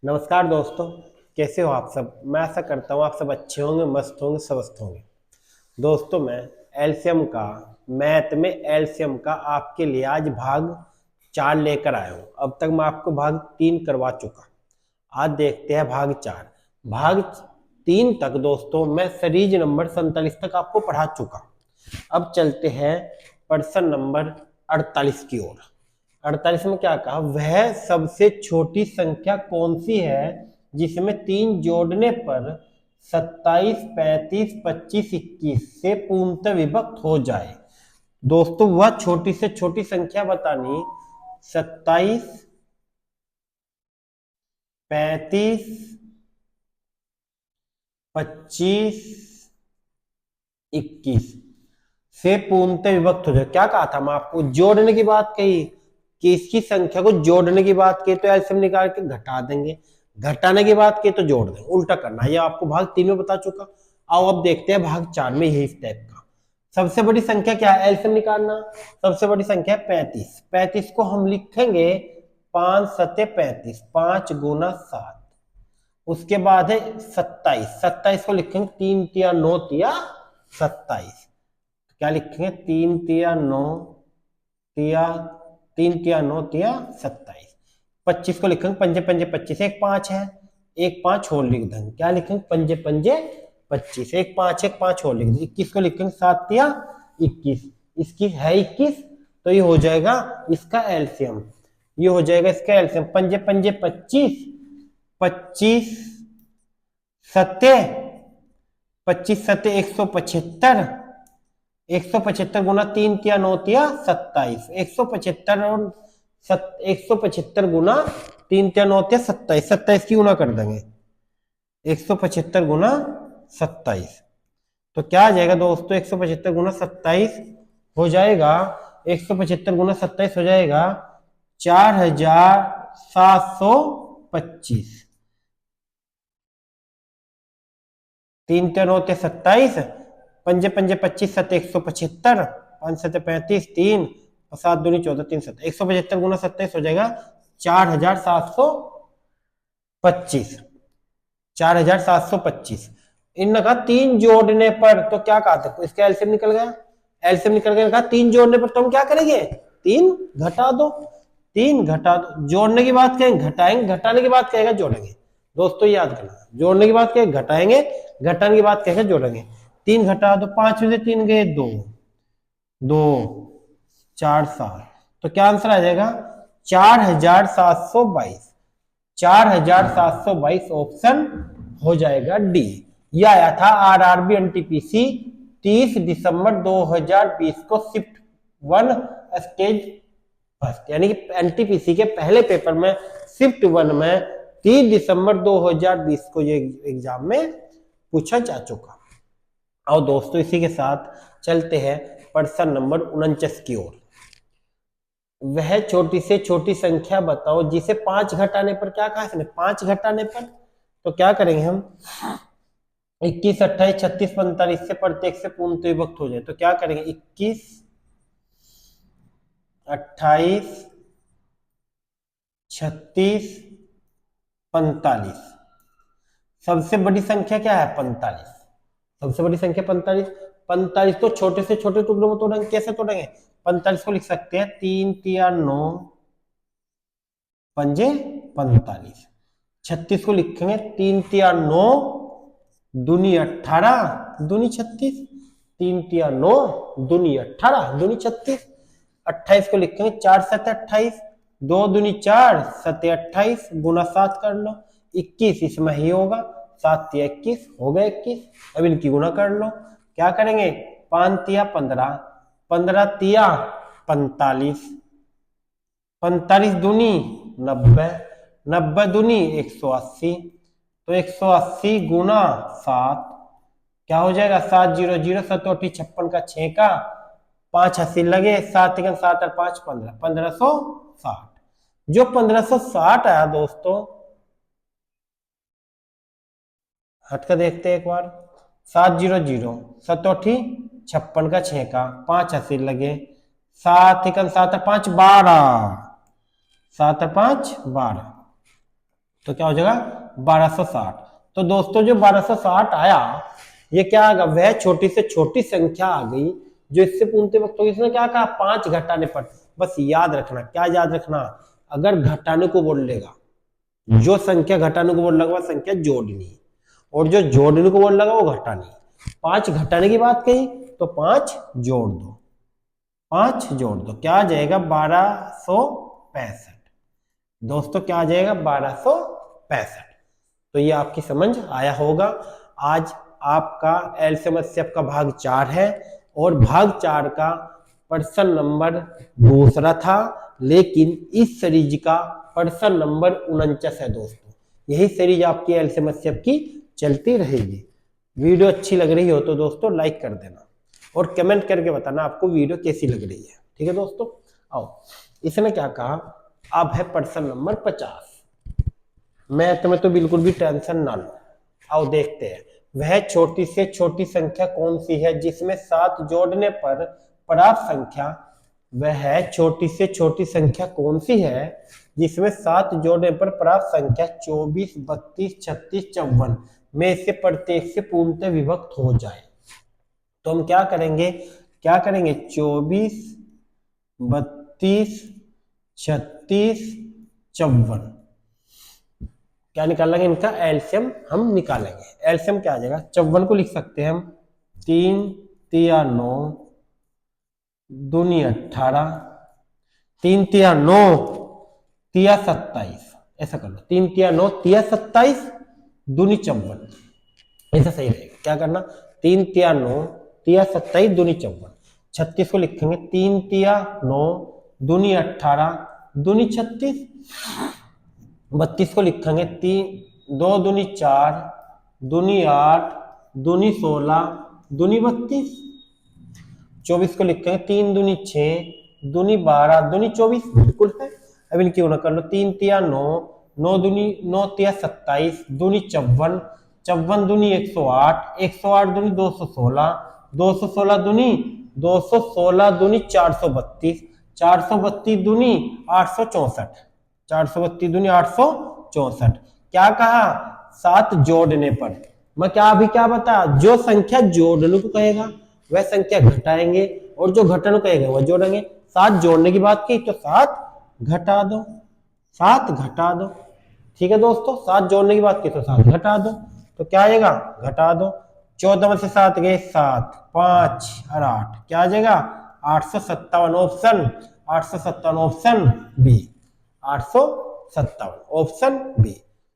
नमस्कार दोस्तों। कैसे हो आप सब। मैं आशा करता हूँ आप सब अच्छे होंगे, मस्त होंगे, स्वस्थ होंगे। दोस्तों मैं एलसीएम का मैथ में एलसीएम का आपके लिए आज भाग 4 लेकर आया हूँ। अब तक मैं आपको भाग 3 करवा चुका। आज देखते हैं भाग 4। भाग 3 तक दोस्तों मैं सीरीज नंबर 47 तक आपको पढ़ा चुका। अब चलते हैं प्रश्न नंबर 48 की ओर। 48 में क्या कहा, वह सबसे छोटी संख्या कौन सी है जिसमें 3 जोड़ने पर 27, 35, 25, 21 से पूर्णतः विभक्त हो जाए। दोस्तों वह छोटी से छोटी संख्या बतानी। 27, 35, 25, 21 से पूर्णतः विभक्त हो जाए। क्या कहा था मैं आपको, जोड़ने की बात कही कि इसकी संख्या को जोड़ने की बात की तो एलसीएम निकाल के घटा देंगे, घटाने की बात की तो जोड़ देंगे, उल्टा करना। ये आपको भाग 3 में बता चुका। आओ अब देखते हैं भाग 4 में यही इस टाइप का। सबसे बड़ी संख्या क्या है, एलसीएम निकालना। सबसे बड़ी संख्या है 35। 35 को हम लिखेंगे 5 सते 35, 5 गुना 7। उसके बाद है 27। 27 को लिखेंगे 3 तिया 9 तिया 27। क्या लिखेंगे, 3 तिया 9 तिया 3 तिया 9 तिया 27। 25 को लिखेंगे पंजे पंजे 25, एक 5 है, एक 5 और लिख देंगे। क्या लिखेंगे, पंजे पंजे 25, एक 5 एक 5 और लिख देंगे। 21 को लिखेंगे 7 तिया 21, इसकी है 21, तो ये हो जाएगा इसका एलसीएम। ये हो जाएगा इसका एलसीएम, पंजे पंजे 25, 25 सत्य 25 सत्य 175, 175 गुना 3 तिया 9 तिया 27, 175 और 175 गुना 3 तिया 9 तिया 27, 27 की गुना कर देंगे। 175 गुना 27, तो क्या आ जाएगा दोस्तों, 175 गुना 27 हो जाएगा, 175 गुना 27 हो जाएगा 4725। 3 तिया 9 तिया 27, पंजे पंजे 25 सत 175, 5 सत 35, 3 और 7 दूनी 14, 3 सत 175 गुना 27 हो जाएगा 4725। 4725 इनने कहा 3 जोड़ने पर, तो क्या कहा था, इसका एलसीएम निकल गया। एलसीएम निकल गया, कहा 3 जोड़ने पर तो हम क्या करेंगे, 3 घटा दो। 3 घटा दो, जोड़ने की बात कहेंगे घटाएंगे, घटाने की बात कहेगा जोड़ेंगे। दोस्तों याद करना, जोड़ने की बात कहेंगे घटाएंगे, घटाने की बात कहेगा जोड़ेंगे। 3 घटा दो, 5 में से 3 गए 2, 2 4 7, तो क्या आंसर आ जाएगा 4722। 4722 ऑप्शन हो जाएगा डी। यह आया था आरआरबी एनटीपीसी 30 दिसंबर 2020 को शिफ्ट 1 स्टेज फर्स्ट, यानी कि एनटीपीसी के पहले पेपर में शिफ्ट 1 में 30 दिसंबर 2020 को ये एग्जाम में पूछा जा चुका। आओ दोस्तों इसी के साथ चलते हैं प्रश्न नंबर 49 की ओर। वह छोटी से छोटी संख्या बताओ जिसे 5 घटाने पर, क्या कहा इसने, 5 घटाने पर, तो क्या करेंगे हम, 21, 28, 36, 45 से प्रत्येक से पूर्णतः विभक्त हो जाए, तो क्या करेंगे 21, 28, 36, 45। सबसे बड़ी संख्या क्या है 45। सबसे बड़ी संख्या 45। 45 को छोटे से छोटे टुकड़ों में तोड़ेंगे, कैसे तोड़ेंगे, 45 को लिख सकते हैं 3 तिया 9 पंजे 45। 36 को लिखेंगे 3 तिया 9 दूनी 18 दूनी 36, 3 तिया 9 दूनी 18 दूनी 36। 28 को लिखेंगे 4 सत 28, 2 दूनी 4 सत 28 गुना 7 कर लो। 21 इसमें ही होगा, 7 तिया 21 हो गया 21। अब इनकी गुना कर लो, क्या करेंगे 5 तिया 15, 15 तिया 45, 45 दूनी 90, 90 दूनी 180, तो 180 गुना 7 क्या हो जाएगा, 7 0 0 7 56 का 6 का 5 80 लगे, 7 7 और 5 15, 1560। जो 1560 आया दोस्तों, हटकर देखते हैं एक बार, 7 0 0 7 56 का 6 का 5 80 लगे, 7 7 5 12, 7 5 12, तो क्या हो जाएगा 1260। तो दोस्तों जो 1260 आया, ये क्या आ गया, वह छोटी से छोटी संख्या आ गई जो इससे पूर्णतः विभक्त होगी। इसने क्या कहा, 5 घटाने पर। बस याद रखना, क्या याद रखना, अगर घटाने को बोल लेगा, जो संख्या घटाने को बोल लगा वह संख्या जोड़नी, और जो जोड़ने को बोल लगा वो घटानी। 5 घटाने की बात कही तो 5 जोड़ दो, 5 जोड़ दो, क्या आ जाएगा 1265। दोस्तों क्या आ जाएगा 1265। तो ये आपकी समझ आया होगा। आज आपका एलसीएम एचसीएफ का भाग 4 है, और भाग 4 का प्रश्न नंबर दूसरा था, लेकिन इस सीरीज का प्रश्न नंबर 49 है दोस्तों। यही सीरीज आपकी एलसीएम एचसीएफ की चलती रहेगी। वीडियो अच्छी लग रही हो तो दोस्तों लाइक कर देना, और कमेंट करके बताना आपको वीडियो कैसी लग रही है। ठीक है दोस्तों, आओ इसने क्या कहा, अब है प्रश्न नंबर 50। मैथ में तो बिल्कुल भी टेंशन ना लो, आओ देखते हैं। वह छोटी से छोटी संख्या कौन सी है जिसमें 7 जोड़ने पर प्राप्त संख्या, वह छोटी से छोटी संख्या कौन सी है जिसमें 7 जोड़ने पर प्राप्त संख्या 24, 32, 36, 54 में से प्रत्येक से पूर्णतः विभक्त हो जाए। तो हम क्या करेंगे, 24, 32, 36, 54, क्या निकालेंगे, इनका एलसीएम हम निकालेंगे। एलसीएम क्या आ जाएगा, 54 को लिख सकते हैं हम 3 तिया 9 दूनी 18, 3 तिया 9 तिया 27, ऐसा कर लो, 3 तिया 9 तिया 27 दूनी 54, ऐसा सही रहेगा। क्या करना, 3 तिया 9 तिया 27 दूनी 54। 36 को लिखेंगे 3 तिया 9 दूनी 18 दूनी 36। 32 को लिखेंगे 2 दूनी 4 दूनी 8 दूनी 16 दूनी 32। 24 को लिखेंगे 3 दूनी 6 दूनी 12 दूनी 24, बिल्कुल है। अब इनकी गुणा कर लो, 3 तिया 9 9 दूनी 9 तिया 27 दूनी 54 54 दूनी 108 108 दूनी 216 216 दूनी 216 दूनी 432 432 दूनी 864 432 दूनी 864। क्या कहा, 7 जोड़ने पर। मैं क्या अभी क्या बताया, जो संख्या जोड़ने को कहेगा वह संख्या घटाएंगे, और जो घटाने को कहेगा वह जोड़ेंगे। 7 जोड़ने की बात की तो 7 घटा दो, 7 घटा दो। ठीक है दोस्तों, 7 जोड़ने की बात की तो 7 घटा दो, तो क्या आएगा, घटा दो। 14 में से 7 गए 7, 5 और 8, क्या आ जाएगा 857। Option 857, option B 857, option B.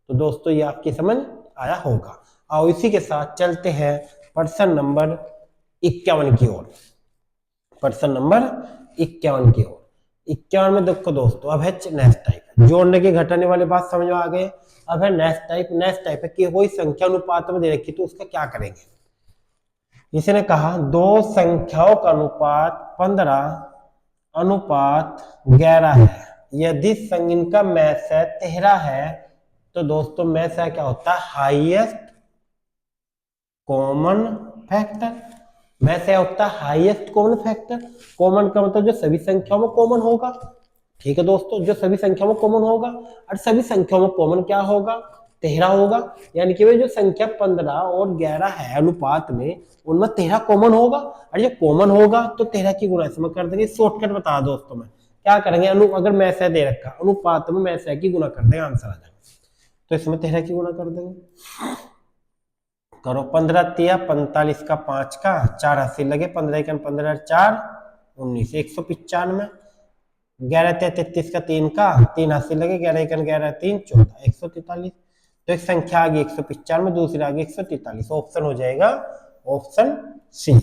तो दोस्तों ये आपकी समझ आया होगा। और इसी के साथ चलते हैं प्रश्न नंबर 51 की ओर। प्रश्न नंबर 51 की ओर। 51 में देखो दोस्तों, अब है नेक्स्ट टाइप, जोड़ने के घटाने वाली बात समझ में आ गए। अब है नेक्स्ट टाइप। नेक्स्ट टाइप है कि कोई संख्या अनुपात में दे रखी तो उसका क्या करेंगे। इसने कहा दो संख्याओं का अनुपात 15:11 है, यदि इनका मैसा 13 है तो दोस्तों मैसा क्या होता है, हाईएस्ट कॉमन फैक्टर। मैसे होता है हाईएस्ट कॉमन फैक्टर। कॉमन का मतलब जो सभी संख्याओं में कॉमन होगा। ठीक है दोस्तों, जो सभी संख्याओं में कॉमन होगा, और सभी संख्याओं में कॉमन क्या होगा, 13 होगा। यानी कि वे जो संख्या 15 और 11 है अनुपात में, उनमें 13 कॉमन होगा, और जो कॉमन होगा तो 13 की गुणा इसमें कर देंगे। शॉर्टकट बता दोस्तों में क्या करेंगे, अगर मैसे दे रखा अनुपात में मैसे की गुणा कर देंगे, आंसर आ जाएगा। तो इसमें 13 की गुणा कर देंगे, करो 15 तिया 45 का 5 का 4 80 लगे, 15 15 4 19 195, 11 33 का 3 का 3 80 लगे, 11 11 3 14 143। तो एक संख्या आ गई 195, दूसरी आ गई 143। ऑप्शन हो जाएगा ऑप्शन सी,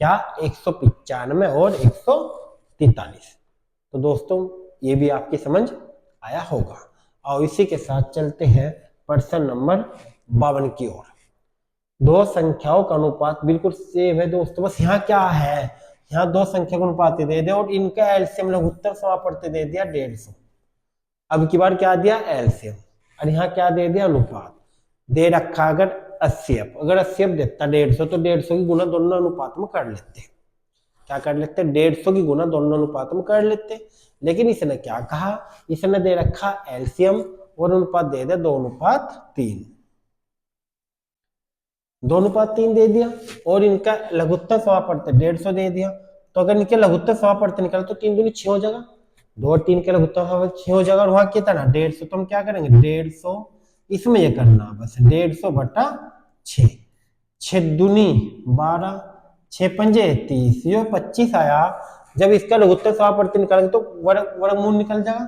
क्या 195 और 143। तो दोस्तों ये भी आपकी समझ आया होगा। और इसी के साथ चलते हैं प्रश्न नंबर 52 की ओर। दो संख्याओं का अनुपात बिल्कुल सेम है दोस्तों, बस यहाँ क्या है, यहाँ दो संख्या का अनुपात दे दिया और इनका एलसीएम लघुत्तर समापवर्ती दे दिया 150। अब की बार क्या दिया, एलसीएम, और यहाँ क्या दे दिया, अनुपात दे रखा। अगर 80 अगर 80 देता 150 तो 150 की गुना दोनों अनुपात में कर लेते। क्या कर लेते, 150 की गुना दोनों अनुपात में कर लेते। लेकिन इसने क्या कहा, इसने दे रखा एलसीएम और अनुपात दे दिया 2:3, 2:3 दे दिया। और इनका लघुत्तम समापवर्त 150 दे दिया। तो अगर इनके लघुत्तम समापवर्त निकालो तो 3 दूनी 6 हो जाएगा, 2 और 3 के लघुत्तम समापवर्त 6 हो जाएगा। और वहां कितना 150, तो हम क्या करेंगे 150 इसमें ये करना बस 150/6, 6 दूनी 12, 6 पंजे 30, ये 25 आया। जब इसका लघुत्तम समापवर्त निकालेंगे तो वर्गमूल निकल जाएगा।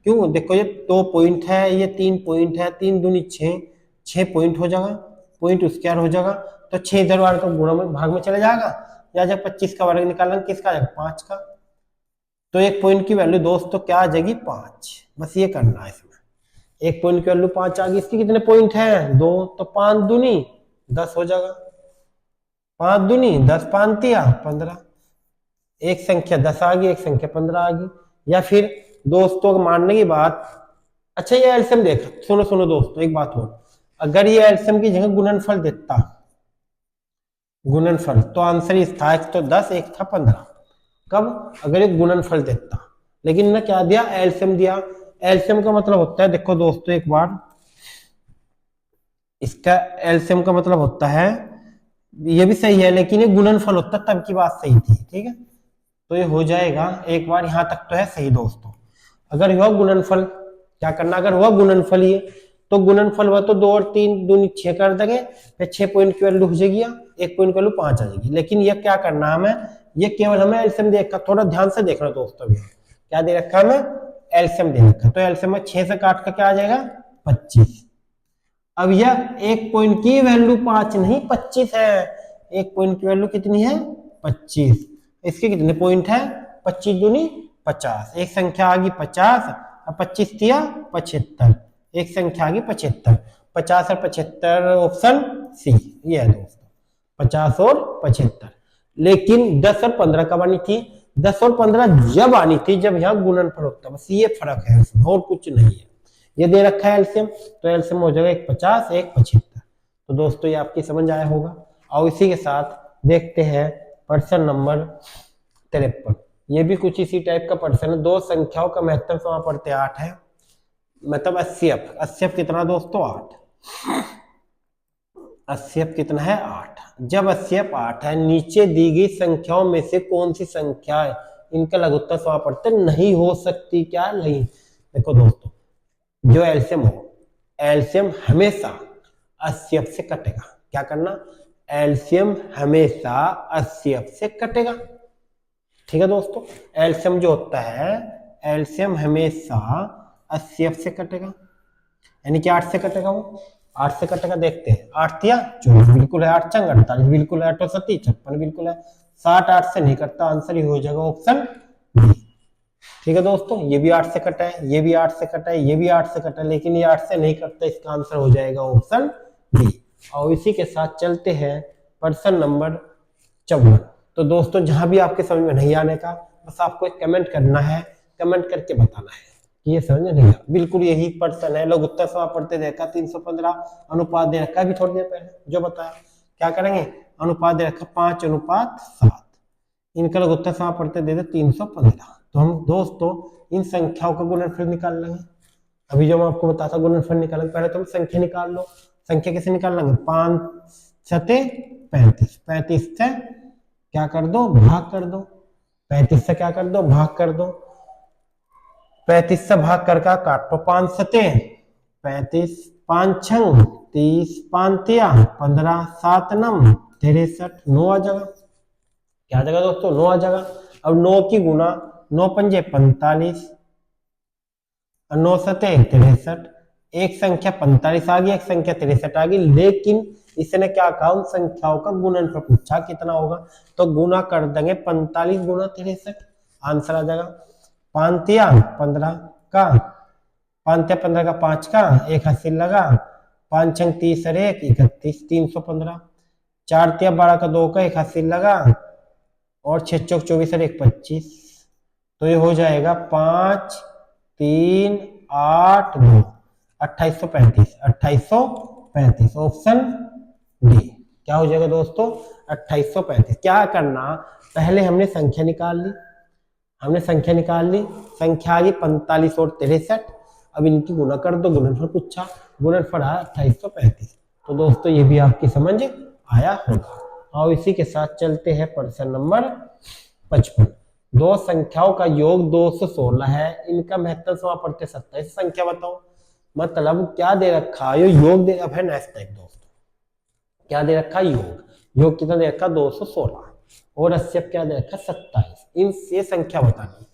क्यों, देखो ये 2 पॉइंट है, ये 3 पॉइंट है, 3 दूनी 6, 6 पॉइंट हो जाएगा, पॉइंट स्क्वायर हो जाएगा। तो 6 इधर वाले का गुणा में भाग में चले जाएगा। या जब 25 का वर्ग निकालेंगे किसका आ जाएगा 5 का। तो एक पॉइंट की वैल्यू दोस्तों क्या आ जाएगी 5। बस ये करना है इसमें। एक पॉइंट की वैल्यू 5 आ गई। इसकी कितने पॉइंट हैं 2, तो 5 दूनी 10 हो जाएगा, 5 दूनी 10, 5 तिया 15। एक संख्या 10 आ गई, एक संख्या 15 आ गई। या फिर दोस्तों मानने की बात, अच्छा ये एलसीएम देख, सुनो सुनो दोस्तों एक बात और, अगर ये एलसीएम की जगह गुणनफल देता, गुणनफल, तो आंसर इस था, एक तो 10 एक था 15। कब, अगर ये गुणनफल देता, लेकिन इन्होंने क्या दिया एलसीएम दिया। एलसीएम का मतलब होता है, देखो दोस्तों एक बार, इसका एलसीएम का मतलब होता है, ये भी सही है लेकिन ये गुणनफल होता है, तब की बात सही थी, ठीक है। तो ये हो जाएगा एक बार, यहां तक तो है सही दोस्तों। अगर हुआ गुणनफल, क्या करना, अगर हुआ गुणनफल ये, तो गुणनफल हुआ तो 2 और 3 दूनी 6 कर देंगे, फिर 6 पॉइंट की वैल्यू हो जाएगी, एक पॉइंट की वैल्यू 5 आ जाएगी। लेकिन ये क्या करना है हमें, ये केवल हमें एलसीएम दे रखा, थोड़ा ध्यान से देखना दोस्तों, भी क्या दे रखा हमें एलसीएम दे रखा। तो एलसीएम में 6 से काट का क्या आ जाएगा 25। अब यह एक पॉइंट की वैल्यू 5 नहीं 25 है, एक पॉइंट की वैल्यू कितनी है 25। इसके कितने पॉइंट है 25 दूनी 50, एक संख्या आ गई 50 और 25 दिया 75, एक संख्या आ गई 75, 50 और 75 ऑप्शन सी ये है दोस्तों, 50 और 75। लेकिन 10 और 15 कब आनी थी, 10 और 15 जब आनी थी जब यहाँ गुणनफल होता, बस ये फर्क है इसमें और कुछ नहीं है। ये दे रखा है एलसीएम, तो एलसीएम हो जाएगा एक 50 एक 75। तो दोस्तों ये आपकी समझ आया होगा। और इसी के साथ देखते हैं प्रश्न नंबर 53। ये भी कुछ इसी टाइप का प्रश्न है। दो संख्याओं का महत्तम समापवर्त 8 है, मतलब 80f। 80f कितना दोस्तों 8, 80f कितना है 8। जब 80f 8 है, नीचे दी गई संख्याओं में से कौन सी संख्या है इनका लघुत्तम समापवर्त नहीं हो सकती, क्या नहीं। देखो दोस्तों, जो एलसीएम हो, एलसीएम हमेशा 80f से कटेगा। क्या करना, एलसीएम हमेशा 80f से कटेगा, ठीक है दोस्तों। एलसीएम जो होता है, एलसीएम हमेशा 80f से कटेगा, यानी कि 8 से कटेगा। वो 8 से कटेगा, देखते हैं। 8 तिया 24 बिल्कुल है, 8 चंग 48 बिल्कुल है, 8 सती 56 बिल्कुल है, 60 8 से नहीं कटता, आंसर ही हो जाएगा ऑप्शन बी, ठीक है दोस्तों। ये भी 8 से कटा है, ये भी 8 से कटा है, ये भी 8 से कटा है, लेकिन ये 8 से नहीं कटता, इसका आंसर हो जाएगा ऑप्शन बी। और इसी के साथ चलते हैं प्रश्न नंबर 54। तो दोस्तों जहां भी आपके समझ में नहीं आने का, बस आपको एक कमेंट करना है, कमेंट करके बताना है कि ये समझ में नहीं आया। बिल्कुल यही प्रश्न है, लोग उत्तर समापवर्त देखा 315, अनुपात दे रखा भी थोड़ी देर पहले जो बताया। क्या करेंगे, अनुपात दे रखा 5:7, इनका लघुत्तम समापवर्त दे दे 315। तो हम दोस्तों इन संख्याओं का गुणनफल निकाल लेंगे। अभी जो मैं आपको बताता गुणनफल निकालेंगे, पहले तो हम संख्या निकाल लो। संख्या कैसे निकाल लेंगे, 5 सते 35, 35 से क्या कर दो भाग कर दो, 35 से क्या कर दो भाग कर दो, 35 से भाग कर का काटो, 5 सते 35, 5 छंग 30, 5 तिया 15, 7 नम 63, 9 आ जाएगा। क्या आ जाएगा दोस्तों 9 आ जाएगा। अब 9 की गुना, 9 पंजे 45 और 9 सते 63, एक संख्या 45 आ गई, एक संख्या 63 आ गई। लेकिन इसने क्या कहा, उन संख्याओं का गुणनफल पूछा कितना होगा, तो गुना कर देंगे 45 गुना 63, आंसर आ जाएगा 5 तिया 15 का, 5 तिया 15 का 5 का, एक हासिल लगा, 5 छंग 30 और 1 31, 315, 4 तिया 12 का 2 का, एक हासिल लगा, और 6 चौक 24 और 1 25। तो ये हो जाएगा 5 3 8 2 2835, 2835 ऑप्शन डी। क्या हो जाएगा दोस्तों 2835। क्या करना, पहले हमने संख्या निकाल ली, हमने संख्या निकाल ली, संख्या आ गई 45 और 63, अब इनकी गुणा कर दो, गुणनफल पूछा, गुणनफल आया 2835। तो दोस्तों ये भी आपकी समझ आया होगा। और इसी के साथ चलते हैं प्रश्न नंबर 55। दो संख्याओं का योग 216 है, इनका महत्तम समापवर्ती 27, संख्या बताओ। मतलब क्या दे रखा है, योग दे अब है नेक्स्ट टाइप दोस्तों, क्या दे रखा योग कितना दे रखा 216 और 80 क्या दे रखा 27, इन ये संख्या बतानी।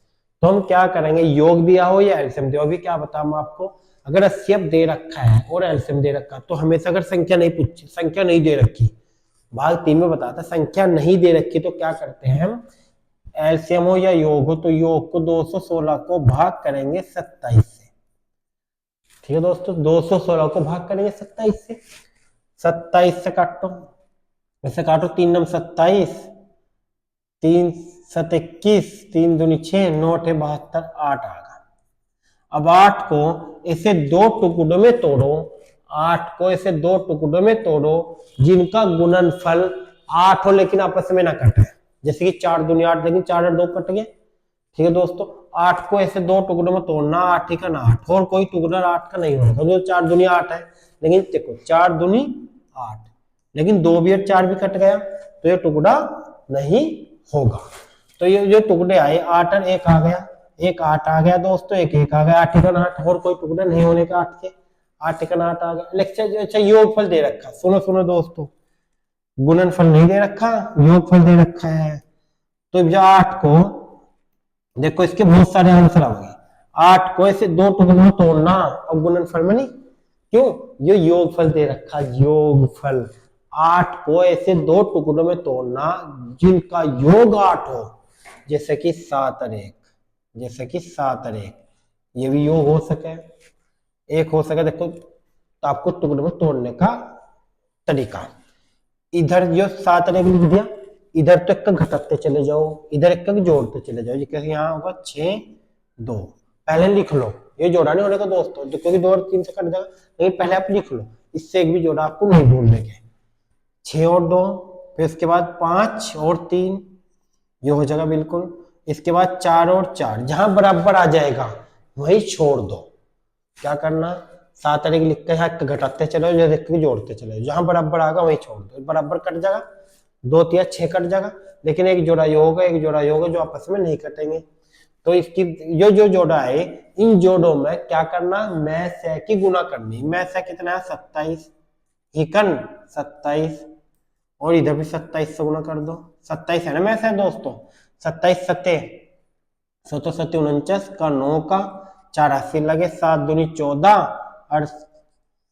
तो हम क्या करेंगे, योग दिया हो या एलसीएम दिया हो, अभी क्या बताऊं आपको, अगर 80 दे रखा है और एलसीएम दे रखा तो हमेशा अगर संख्या नहीं पूछी, संख्या नहीं दे रखी, भाग 3 में बताता संख्या नहीं दे रखी तो क्या करते हैं हम, एलसीएम हो या योग हो तो योग को 216 को भाग करेंगे 27 से। ठीक है दोस्तों, 216 को भाग करेंगे 27 से, 27 से काटो, वैसे काटो 3 नम 27, 3 7 21, 3 दूनी 6, 9 8 72, 8 आ गया। अब 8 को इसे दो टुकड़ों में तोड़ो, 8 को इसे दो टुकड़ों में तोड़ो जिनका गुणनफल 8 हो लेकिन आपस में ना कटे, जैसे कि 4 दूनी 8, लेकिन 4 और 2 कट गए। ठीक है दोस्तों, 8 को ऐसे दो टुकड़ों में तोड़ना, 8 का ना 8, और कोई टुकड़ा 8 का नहीं होगा, जो 4 दूनी 8 है, लेकिन देखो 4 दूनी 8, लेकिन 2 भी और 4 भी कट गया तो ये टुकड़ा नहीं होगा। तो ये जो टुकड़े आए 8 और 1 आ गया, एक 8 आ गया दोस्तों, एक 1 आ गया, 8 का 8, और कोई टुकड़ा नहीं होने का 8 से, 8 का 8 आ गया। लेक्चर अच्छा योगफल दे रखा, सुनो सुनो दोस्तों, गुणनफल नहीं दे रखा, योगफल दे रखा है। तो जब 8 को देखो, इसके बहुत सारे आंसर आएंगे, 8 को ऐसे दो टुकड़ों में तोड़ना और गुणनफल में नहीं, क्यों, ये योगफल दे रखा, योगफल 8 को ऐसे दो टुकड़ों में तोड़ना जिनका योग 8 हो, जैसे कि 7 और 1, जैसे कि 7 और 1, ये भी योग हो सके, एक हो सके। देखो तो आपको टुकड़ों में तोड़ने का तरीका, इधर जो 7 और 1 लिख दिया, इधर तो एक घटाते चले जाओ, इधर एक जोड़ते चले जाओ, जैसे यहाँ होगा 6 2, पहले लिख लो, ये जोड़ा नहीं होने का दोस्तों, क्योंकि 2 और 3 से कट जाएगा, लेकिन पहले आप लिख लो, इससे एक भी जोड़ा आपको नहीं भूलने के। 6 और 2, फिर इसके बाद 5 और 3, ये हो जाएगा बिल्कुल। इसके बाद 4 और 4, जहां बराबर आ जाएगा वही छोड़ दो। क्या करना, 7 और 1 लिख के यहाँ घटाते चलो, जो देख के जोड़ते चलो, जहां बराबर आएगा वही छोड़ दो, बराबर कट जाएगा, 2 3 6 कट जाएगा, लेकिन एक जोड़ा ये होगा, एक जोड़ा ये होगा जो आपस में नहीं कटेंगे। तो इसकी जो जोड़ा है, इन जोड़ों में क्या करना, मैं से की गुना करनी, मैं से कितना है 27, इकन 27, और इधर भी 27 से गुना कर दो, 27 है ना मैं से दोस्तों, 27 सत्ते 17 सत्ते 49 का 9 का 4 80 लगे, 7 दूनी 14 और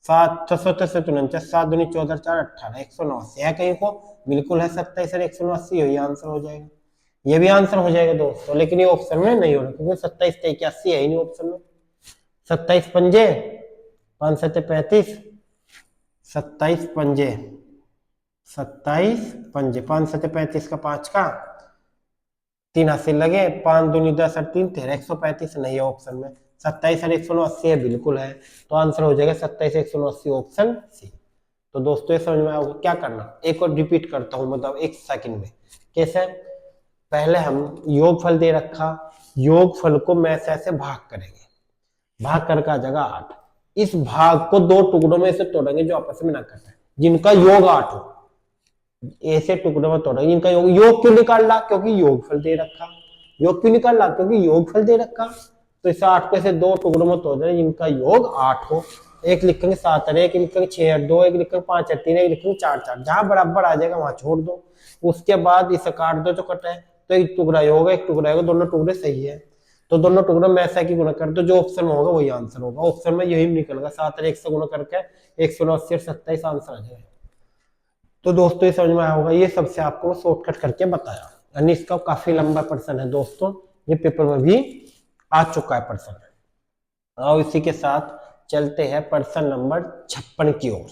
7 7 7 दूनी 14 4 18, 189 है कहीं को, बिल्कुल है 27 और 189, यही आंसर हो जाएगा, ये भी आंसर हो जाएगा दोस्तों, लेकिन ये ऑप्शन में नहीं होना, क्योंकि 27 81 है ही नहीं ऑप्शन में। 27 पंजे 5 7 35, 27 पंजे 27 पंजे 5 7 35 का 5 का 3 80 लगे, 5 दूनी 10 और 3 13, 135 नहीं है ऑप्शन में, 27 और 189 है बिल्कुल है, तो आंसर हो जाएगा 27 189 ऑप्शन सी। तो दोस्तों ये समझ में आओगे, क्या करना, एक और रिपीट करता हूं, मतलब 1 सेकंड में, कैसे, पहले हम योगफल दे रखा, योगफल को मैं से भाग करेंगे, भाग कर का जगह 8, इस भाग को दो टुकड़ों में से तोड़ेंगे जो आपस में ना कटे, जिनका योग 8 हो, ऐसे टुकड़ों में तोड़ेंगे जिनका योग, योग क्यों निकालना, क्योंकि योगफल दे रखा, योग क्यों निकालना, क्योंकि योगफल दे रखा, तो इस 8 को ऐसे दो टुकड़ों में तोड़ देंगे जिनका योग 8 हो, एक लिखेंगे 7 और 1, एक लिखेंगे 6 और 2, एक लिखेंगे 5 और 3, एक लिखेंगे 4 4, जहां बराबर आ जाएगा वहां छोड़ दो, उसके बाद इसे काट दो जो कटा है, तो एक टुकड़ा होगा, एक टुकड़ा होगा, दोनों टुकड़े सही है, तो दोनों टुकड़ों में ऐसा की गुना कर दो, जो ऑप्शन में होगा वही आंसर होगा, ऑप्शन में यही निकलेगा, 7 और 1 से गुना करके 189 और 27 आंसर आ जाएगा। तो दोस्तों ये समझ में आया होगा, ये सबसे आपको शॉर्टकट करके बताया, यानी इसका काफी लंबा प्रश्न है दोस्तों, ये पेपर में भी आ चुका है प्रश्न। और इसी के साथ चलते हैं प्रश्न नंबर 56 की ओर।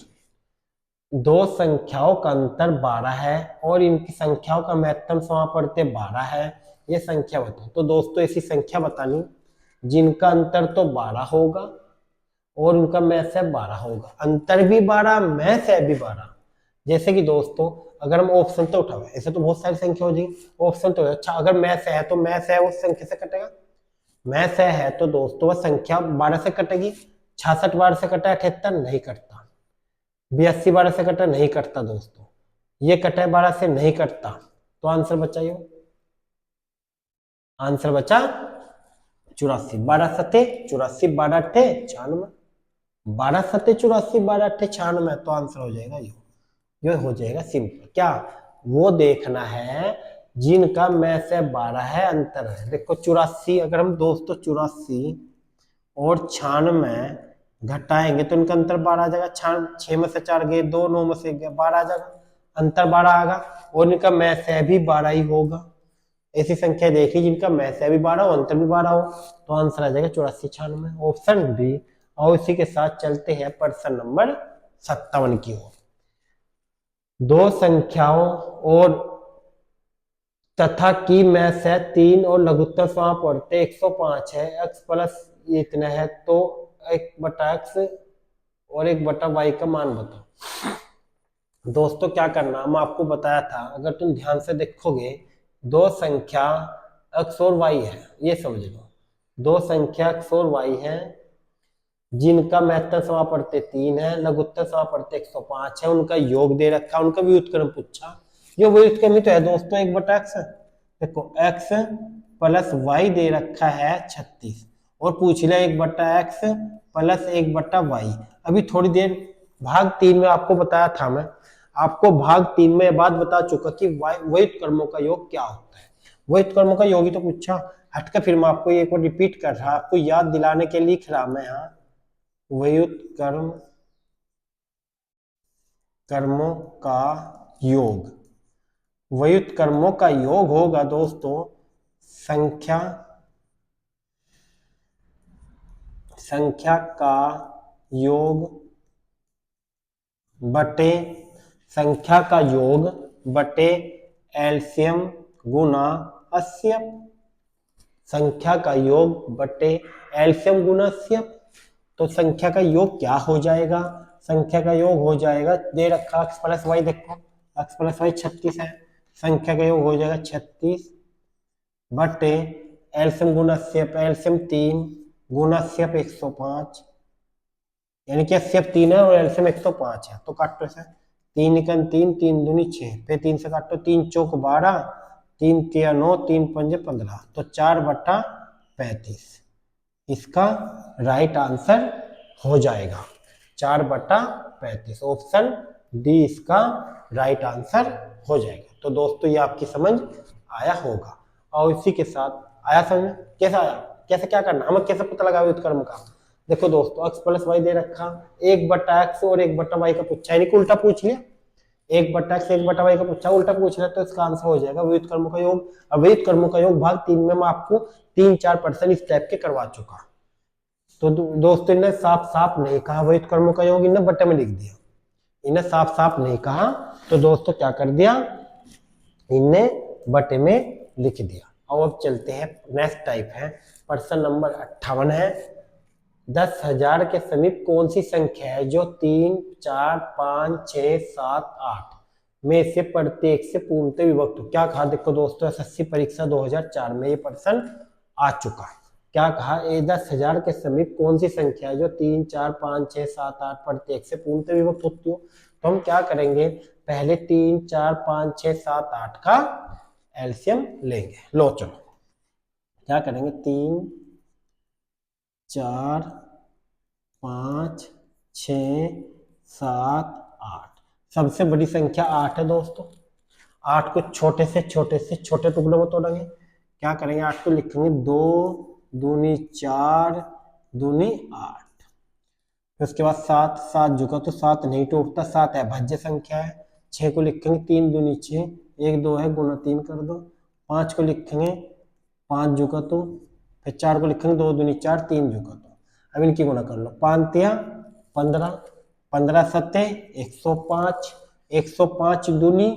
दो संख्याओं का अंतर 12 है और इनकी संख्याओं का महत्तम समापवर्ती 12 है, ये संख्या बताओ। तो दोस्तों ऐसी संख्या बतानी जिनका अंतर तो 12 होगा और उनका मैं से 12 होगा, अंतर भी 12 मैं से भी 12। जैसे कि दोस्तों अगर हम ऑप्शन तो उठावे, ऐसे तो बहुत सारी संख्या हो जाएगी, ऑप्शन तो अच्छा, अगर मैं से है तो मैं से है उस संख्या से कटेगा, मैं से है तो दोस्तों वह संख्या 12 से कटेगी। 66 12 से कटा 78 नहीं कटता। 82 12 से कटा नहीं कटता दोस्तों। ये कटा 12 से नहीं कटता। तो आंसर बचा ये, आंसर बचा 84। 12 सते 84, 12 अट्ठे 96। 12 सते 84, 12 अट्ठे 96। तो आंसर हो जाएगा ये हो जाएगा सिंपल। क्या वो देखना है जिनका में से 12 है अंतर है। देखो 84, अगर हम दोस्तों 84 और 96 घटाएंगे तो इनका अंतर 12 आ जाएगा। 6 में से 4 गए 2, 9 में से 12 आ जाएगा, अंतर 12 आएगा। और इनका में से भी 12 ही होगा। ऐसी संख्या देखी जिनका में से भी 12 हो अंतर भी 12 हो। तो आंसर आ जाएगा 84 96, ऑप्शन बी। और इसी के साथ चलते हैं प्रश्न नंबर 57 की ओर। दो संख्याओं और तथा की में से 3 और लघुत्तम समाप्त पढ़ते 105 है, x प्लस ये इतना है, तो 1/x और 1/y का मान बताओ। दोस्तों क्या करना, हम आपको बताया था, अगर तुम ध्यान से देखोगे दो संख्या x और y है, ये समझ लो। दो संख्या x और y है जिनका महत्तम समापवर्ती 3 है, लघुत्तम समापवर्ती 105 है, उनका योग दे रखा, उनका व्युत्क्रम पूछा। ये व्युत्क्रम ही तो है दोस्तों 1/x। देखो x प्लस y दे रखा है 36 और पूछ लिया 1/x प्लस 1/y। अभी थोड़ी देर भाग 3 में आपको बताया था, मैं आपको भाग 3 में बात बता चुका कि व्युत्क्रमों का योग क्या होता है। व्युत्क्रमों का योग ही तो पूछा। हटकर फिर मैं आपको एक बार रिपीट कर रहा, आपको याद दिलाने के लिए लिख रहा मैं यहाँ। व्युत्क्रम कर्मों का योग, व्युत्क्रमों का योग होगा दोस्तों संख्या का योग बटे संख्या का योग बटे एलसीएम गुना हस्यम। संख्या का योग बटे एलसीएम गुना हस्यम। तो संख्या का योग क्या हो जाएगा, संख्या का योग हो जाएगा, दे रखा x प्लस वाई, देखो x प्लस वाई 36 है, संख्या का योग हो जाएगा 36 बटे एलसीएम गुना सेप, एलसीएम 3 गुना सेप 105, यानी कि सेप 3 है और एलसीएम 105 है। तो काटो इसे, 3 एकम 3, 3 दूनी 6, फिर 3 से काटो, 3 चौक 12, 3 तिया 9, 3 पंजे 15, तो 4/35 इसका राइट आंसर हो जाएगा। 4/35 ऑप्शन डी इसका राइट आंसर हो जाएगा। तो दोस्तों ये आपकी समझ आया होगा। और इसी के साथ आया समझ में, कैसा आया, कैसे क्या करना, हमें कैसे पता लगा व्युत्क्रम का। देखो दोस्तों x प्लस वाई दे रखा, 1/x और 1/y का पूछा, यानी कि उल्टा पूछ लिया। 1/x 1/y का पूछा, उल्टा पूछ लिया, तो इसका आंसर हो जाएगा व्युत्क्रमों का योग। अब व्युत्क्रमों का योग भाग 3 में मैं आपको 3-4% इस टाइप के करवा चुका। तो दोस्तों इन्हें साफ साफ नहीं कहा व्युत्क्रमों का योग, इन्हें बट्टे में लिख दिया। इन्हें साफ साफ नहीं कहा तो दोस्तों क्या कर दिया, इन्हें बट्टे में लिख दिया। और अब चलते हैं नेक्स्ट टाइप है, प्रश्न नंबर 58 है। 10,000 के समीप कौन सी संख्या है जो 3 4 5 6 7 8 में से प्रत्येक से पूर्णतः विभक्त हो। क्या कहा, देखो दोस्तों एसएससी परीक्षा 2004 में ये प्रश्न आ चुका है। क्या कहा, 10,000 के समीप कौन सी संख्या है जो 3 4 5 6 7 8 प्रत्येक से पूर्णतः विभक्त होती हो। तो हम क्या करेंगे, पहले 3 4 5 6 7 8 का एलसीएम लेंगे। लो चलो क्या करेंगे, 3 4 5 6 7 8, सबसे बड़ी संख्या 8 है दोस्तों। 8 को छोटे से छोटे टुकड़ों में तोड़ेंगे। क्या करेंगे, 8 को लिखेंगे 2 दूनी 4 दूनी 8। फिर उसके बाद 7 7 जुगा तो 7 नहीं टूटता, 7 अभाज्य संख्या है। 6 को लिखेंगे 3 दूनी 6, 1 2 है गुना 3 कर दो। 5 को लिखेंगे 5 जुगा तो, फिर 4 को लिखेंगे 2 दूनी 4, 3 जुगा तो। अब इनकी गुना कर लो, 5 तिया 15, 15 सत्ते 105, 105 दूनी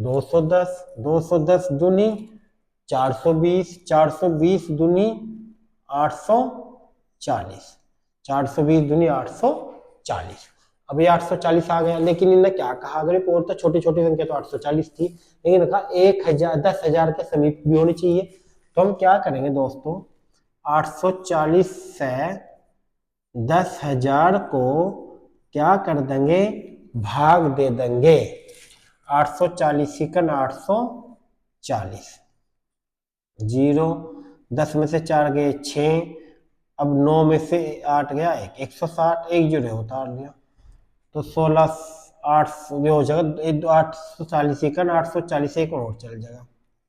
210, 210 दूनी 420, 420 दूनी 840, 420 दूनी 840। अब ये 840 आ गया, लेकिन इन्हें क्या कहा, अगर एक और तो छोटी छोटी संख्या तो 840 थी, लेकिन कहा 10,000 के समीप भी होनी चाहिए। तो हम क्या करेंगे दोस्तों, 840 से 10,000 को क्या कर देंगे, भाग दे देंगे। 840 सेकंड 840, 0, 10 में से 4 गए 6, अब 9 में से 8 गया 1, 160, एक जीरो उतार लिया तो 16, 8 ये हो जाएगा 840 सेकंड 840, एक और चल जाएगा,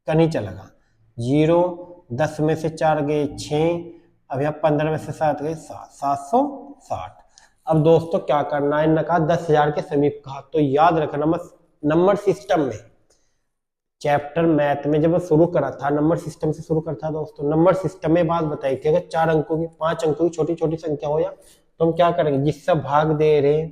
कहीं चलेगा 0, 10 में से 4 गए 6, अब यहाँ 15 में से 7 गए 7, 760। अब दोस्तों क्या करना है, इन्होंने कहा 10,000 के समीप कहा, तो याद रखना नंबर सिस्टम में, चैप्टर मैथ में जब मैं शुरू करा था नंबर सिस्टम से शुरू करता था दोस्तों, नंबर सिस्टम में बात बताई थी, अगर 4 अंकों की 5 अंकों की छोटी छोटी संख्या हो या तो हम क्या करेंगे, जिससे भाग दे रहे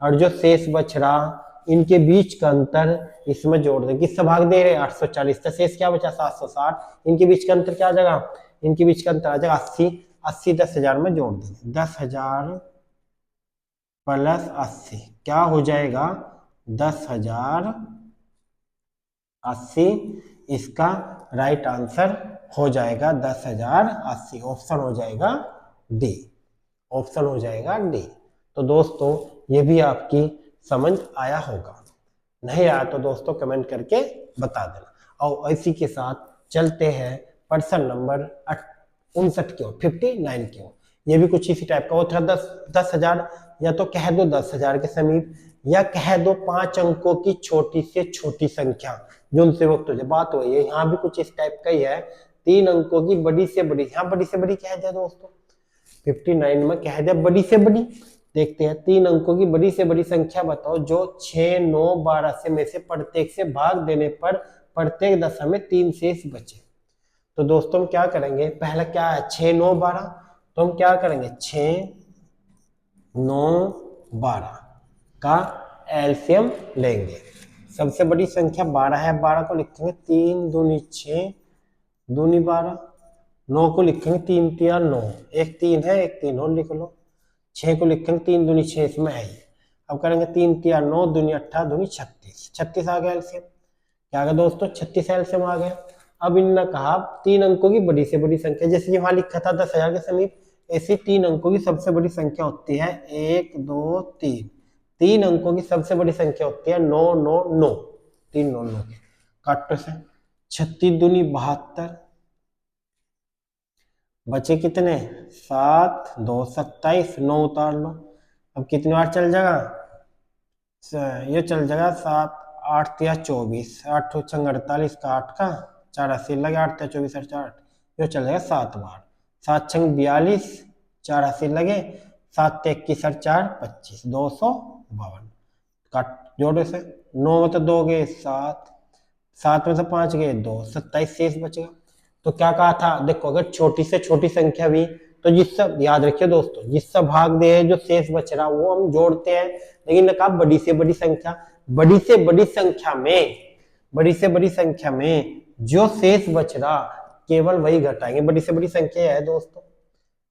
और जो शेष बच रहा इनके बीच का अंतर इसमें जोड़ देंगे। किससे भाग दे रहे 840, तो शेष क्या बचा 760, इनके बीच का अंतर क्या आ जाएगा, इनके बीच का अंतर आ जाएगा 80, 80 10,000 में जोड़ देंगे, 10,000 प्लस 80 क्या हो जाएगा 10,080, इसका राइट आंसर हो जाएगा 10,080, ऑप्शन हो जाएगा डी, ऑप्शन हो जाएगा डी। तो दोस्तों ये भी आपकी समझ आया होगा, नहीं आया तो दोस्तों कमेंट करके बता देना। और इसी के साथ चलते हैं प्रश्न नंबर 59 की ओर, 59 की ओर। ये भी कुछ इसी टाइप का वो था, 10,000 या तो कह दो 10,000 के समीप, या कह दो 5 अंकों की छोटी से छोटी संख्या जो उनसे वक्त हो जाए। बात वही है, यहाँ भी कुछ इस टाइप का ही है, 3 अंकों की बड़ी से बड़ी, यहाँ बड़ी से बड़ी कह दिया दोस्तों, 59 में कह दिया बड़ी से बड़ी। देखते हैं 3 अंकों की बड़ी से बड़ी संख्या बताओ जो 6, 9, 12 से में से प्रत्येक से भाग देने पर प्रत्येक दशा में 3 शेष बचे। तो दोस्तों हम क्या करेंगे, पहला क्या है 6, 9, 12, तो हम क्या करेंगे 6, 9, 12 का एलसीएम लेंगे। सबसे बड़ी संख्या 12 है, 12 को लिखेंगे 3 दूनी 6 दूनी 12, 9 को लिखेंगे 3 3 9, एक 3 है एक 3 और लिख लो, 6 को लिखेंगे 3 दूनी 6 इसमें है ही। अब करेंगे 3 3 9 दूनी 18 दूनी 36, 36 आ गया एलसीएम। क्या आ गया दोस्तों 36 एलसीएम आ गया। अब इन्होंने कहा 3 अंकों की बड़ी से बड़ी संख्या, जैसे कि वहां लिखा था 10,000 के समीप, ऐसी 3 अंकों की सबसे बड़ी संख्या होती है 1 2 3, 3 अंकों की सबसे बड़ी संख्या होती है 9 9 9, 3 9 9 के काटो से 36 दूनी 72, बचे कितने 7 2 27, 9 उतार लो। अब कितनी बार चल जाएगा, ये चल जाएगा 7 8 या 24, 8 छंग 48 का 8 का 4 80 लगे, 8 या 24 और 4 ये चल जाएगा 7 बार, 7 छंग 42, 4 80 लगे, 7 21 और 4 25, 252 काट जोड़े से, 9 में तो 2 गए 7, 7 में से 5 गए 2, 27 शेष बचेगा। तो क्या कहा था देखो, अगर छोटी से छोटी संख्या भी तो जिससे याद रखिए दोस्तों, जिससे भाग दे जो शेष बच रहा वो हम जोड़ते हैं, लेकिन कहा बड़ी से बड़ी संख्या, बड़ी से बड़ी संख्या में, बड़ी से बड़ी संख्या में जो शेष बच रहा केवल वही घटाएंगे। बड़ी से बड़ी संख्या है दोस्तों,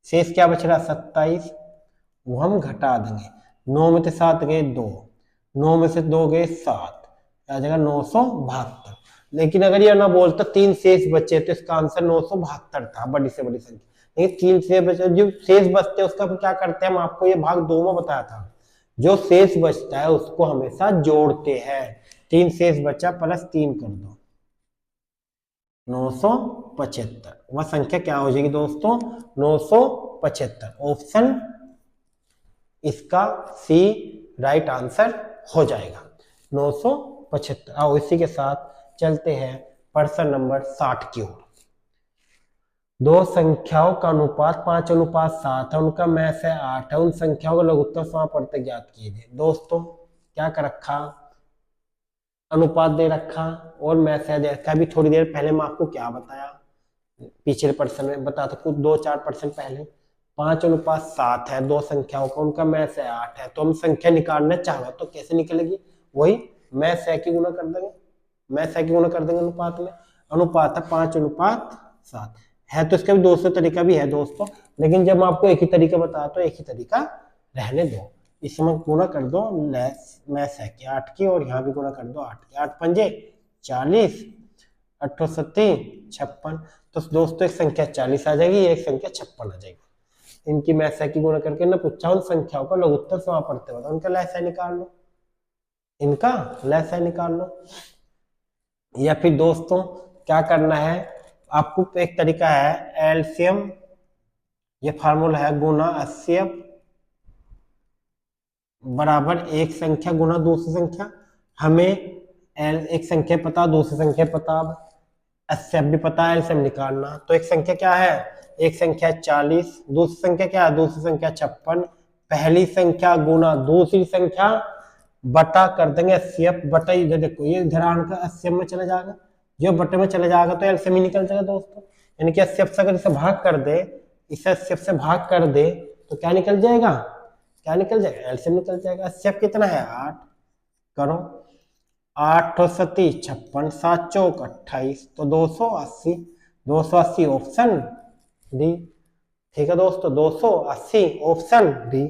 शेष क्या बच रहा 27, वो हम घटा देंगे। 9 में से 7 गए 2, 9 में से 2 गए 7, आ जाएगा 972। लेकिन अगर ये ना बोलता 3 शेष बचे तो इसका आंसर 972 था, बड़ी से बड़ी संख्या। लेकिन 3 शेष बचे, जो शेष बचते हैं उसका क्या करते हैं, हम आपको ये भाग 2 में बताया था, जो शेष बचता है उसको हमेशा जोड़ते हैं। 3 शेष बचा प्लस 3 कर दो 975, वह संख्या क्या हो जाएगी दोस्तों 975, ऑप्शन इसका सी राइट आंसर हो जाएगा 975। और इसी के साथ चलते हैं प्रश्न नंबर 60 की ओर। दो संख्याओं का अनुपात 5:7 है, उनका मैथ है 8 है, उन संख्याओं का लघुत्तम समापवर्तक ज्ञात कीजिए। दोस्तों क्या कर रखा, अनुपात दे रखा और मैथ दे रखा। अभी थोड़ी देर पहले मैं आपको क्या बताया, पिछले प्रश्न में बता तो कुछ 2-4% पहले 5:7 है, दो संख्याओं का उनका मैथ है 8 है, तो हम संख्या निकालना चाहे तो कैसे निकलेगी, वही मैथ की गुणा कर देंगे, मैथ की गुणा कर देंगे अनुपात में। अनुपात है 5:7 है, तो इसका भी दूसरा तरीका भी है दोस्तों, लेकिन जब मैं आपको एक ही तरीका बताया तो एक ही तरीका रहने दो। इसमें गुणा कर दो मैथ है कि 8 की, और यहाँ भी गुणा कर दो 8 की, 8 पंजे 40, 8 56। तो दोस्तों एक संख्या 40 आ जाएगी, एक संख्या 56 आ जाएगी। इनकी मैं ऐसा की गुणा करके ना पूछा उन संख्याओं का लघुत्तर समापवर्त्य बताओ, उनका लसाअ निकाल लो, इनका लसाअ निकाल लो। या फिर दोस्तों क्या करना है आपको, एक तरीका है एलसीएम, ये फार्मूला है गुना HCF बराबर एक संख्या गुना दूसरी संख्या। हमें एक संख्या पता, दूसरी संख्या पता, अब HCF भी पता है, एलसीएम निकालना। तो एक संख्या क्या है, एक संख्या 40, दूसरी संख्या क्या है, दूसरी संख्या 56। पहली संख्या गुना दूसरी संख्या बटा कर देंगे HCF बटा, इधर देखो ये इधर आकर HCF में चला जाएगा, जो बटे में चले जाएगा तो एलसीएम ही निकल जाएगा दोस्तों। यानी कि HCF से अगर इसे भाग कर दे, इसे HCF से भाग कर दे तो क्या निकल जाएगा, क्या निकल जाएगा, एलसीएम निकल जाएगा। HCF कितना है 8, करो 8 और 7 56, 7 चौक 28, तो 280, 280 ऑप्शन डी। ठीक है दोस्तों 280 ऑप्शन डी।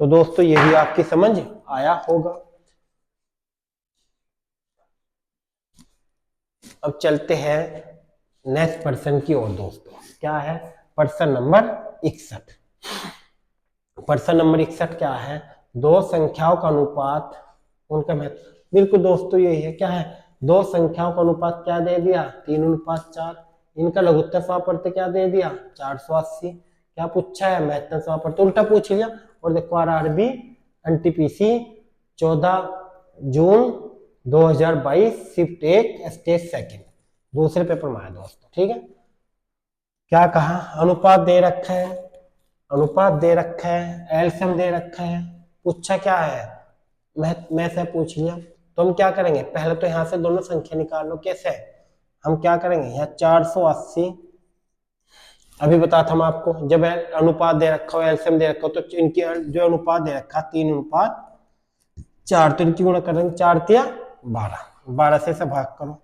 तो दोस्तों ये भी आपकी समझ आया होगा। अब चलते हैं नेक्स्ट पर्सन की ओर दोस्तों, क्या है पर्सन नंबर 61। पर्सन नंबर 61 क्या है, दो संख्याओं का अनुपात, उनका महत्व बिल्कुल दोस्तों यही है, क्या है दो संख्याओं का अनुपात क्या दे दिया 3:4, इनका लघुत्तर समापवर्त्य क्या दे दिया 480। क्या पूछा है महत्तम समापवर्त्य, उल्टा पूछ लिया। और देखो RRB NTPC 14 जून 2022 शिफ्ट 1 स्टेज सेकंड, दूसरे पेपर में आया दोस्तों। ठीक है, क्या कहा अनुपात दे रखा है, अनुपात दे रखा है, एलसीएम दे रखा है, पूछा क्या है मैं से पूछ लिया। तो हम क्या करेंगे, पहले तो यहाँ से दोनों संख्या निकाल लो। कैसे, हम क्या करेंगे, यहाँ 480, अभी बता था हम आपको, जब अनुपात दे रखा हो एलसीएम दे रखा हो तो इनकी जो अनुपात दे रखा 3:4, तो इनकी गुणा करेंगे 4 तिया 12, 12 से भाग करो,